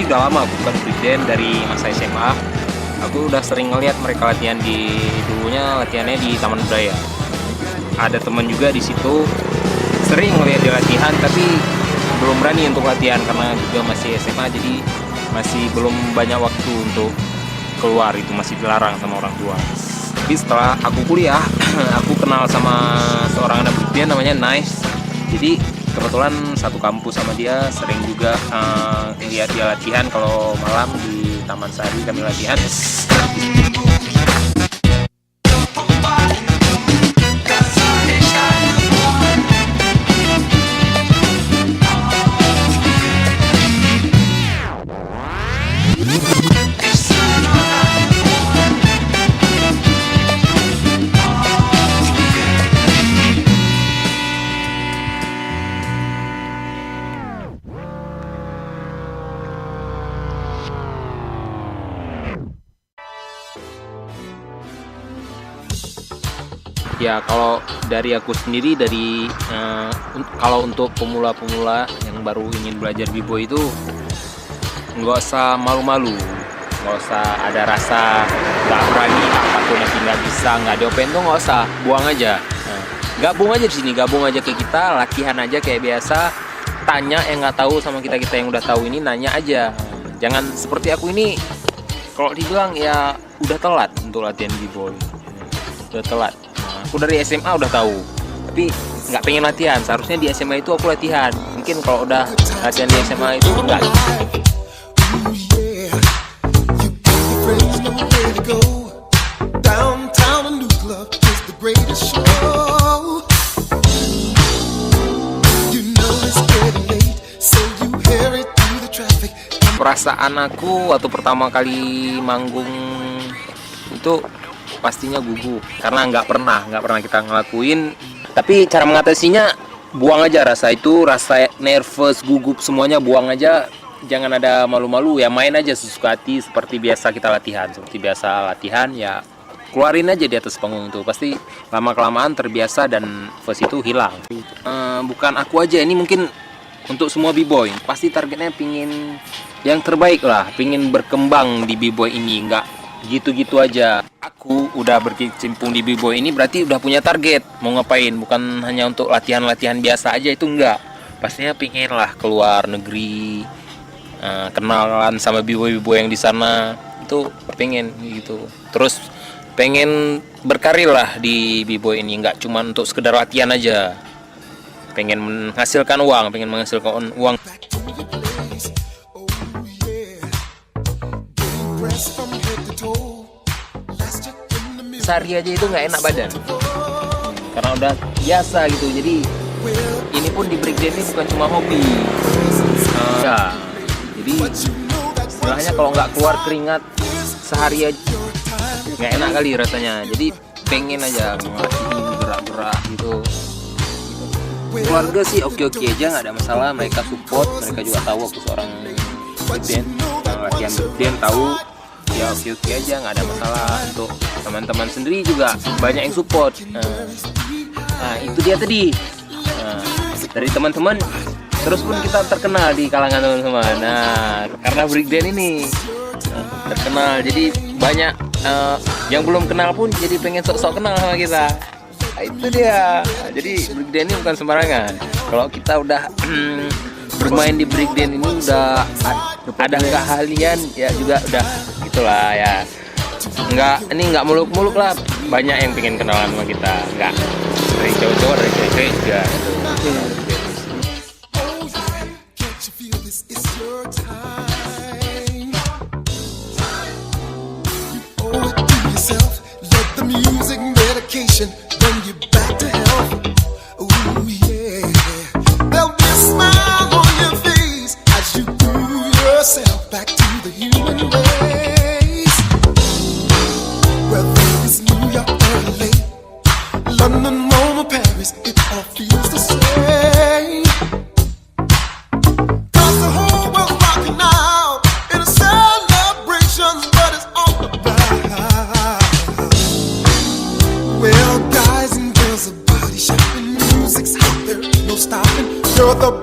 sih udah lama aku bukan breakdance dari masa SMA. Aku udah sering ngeliat mereka latihan dulunya latihannya di Taman Budaya. Ada teman juga di situ, sering ngeliat dia latihan tapi belum berani untuk latihan karena juga masih SMA, jadi masih belum banyak waktu untuk keluar, itu masih dilarang sama orang tua. Tapi setelah aku kuliah, aku kenal sama seorang anak breakdance namanya Nice. Jadi kebetulan satu kampus sama dia, sering juga lihat dia latihan kalau malam di Taman Sari kami latihan. Ya kalau dari aku sendiri, kalau untuk pemula-pemula yang baru ingin belajar b-boy itu nggak usah malu-malu, nggak usah ada rasa nggak berani, takut nanti nggak bisa, nggak diopen tuh nggak usah, buang aja. Gabung aja di sini, gabung aja ke kita, latihan aja kayak biasa, tanya yang nggak tahu sama kita yang udah tahu ini, nanya aja. Jangan seperti aku ini, kalau dibilang ya udah telat untuk latihan b-boy, udah telat. Aku dari SMA udah tahu, tapi nggak pengen latihan. Seharusnya di SMA itu aku latihan. Mungkin kalau udah latihan di SMA itu enggak. Perasaan aku waktu pertama kali manggung itu pastinya gugup karena nggak pernah kita ngelakuin. Tapi cara mengatasinya buang aja rasa itu, rasa nervous, gugup, semuanya buang aja. Jangan ada malu-malu, ya main aja sesuka hati seperti biasa kita latihan, ya keluarin aja di atas panggung itu. Pasti lama kelamaan terbiasa dan nervous itu hilang. Bukan aku aja, ini mungkin untuk semua b-boy pasti targetnya pingin yang terbaik lah, pingin berkembang di b-boy ini, nggak gitu-gitu aja. Aku udah berkecimpung di b-boy ini berarti udah punya target mau ngapain, bukan hanya untuk latihan-latihan biasa aja, itu enggak. Pastinya pingin lah keluar negeri, kenalan sama b-boy yang di sana, itu pengen gitu. Terus pengen berkarir lah di b-boy ini, nggak cuma untuk sekedar latihan aja. Pengen menghasilkan uang. Sehari aja itu nggak enak badan karena udah biasa gitu. Jadi ini pun di breakdance ini bukan cuma hobi, jadi istilahnya kalau nggak keluar keringat sehari aja nggak enak kali rasanya. Jadi pengen aja ngelatih gerak-gerak gitu. Keluarga sih oke aja, nggak ada masalah, mereka support, mereka juga tahu aku seorang breakdance, latihan breakdance tahu. Ya oke aja, nggak ada masalah. Untuk teman-teman sendiri juga banyak yang support. Nah itu dia tadi, dari teman-teman terus pun kita terkenal di kalangan teman-teman. Nah karena breakdance ini terkenal, jadi banyak yang belum kenal pun jadi pengen sok-sok kenal sama kita. Nah, itu dia. Jadi breakdance ini bukan sembarangan. Kalau kita udah bermain di breakdance ini udah ada keahlian ya juga udah gitulah ya. Nggak muluk-muluk lah, banyak yang pengen kenalan sama kita, nggak dari cowok-cowok, dari cewek juga gitu. Back to the human race. Whether it's New York or LA, London, Rome or Paris, it all feels the same. 'Cause the whole world's rocking now in a celebration, but it's all about. Well, guys and girls, the body shopping music's out there, no stopping. You're the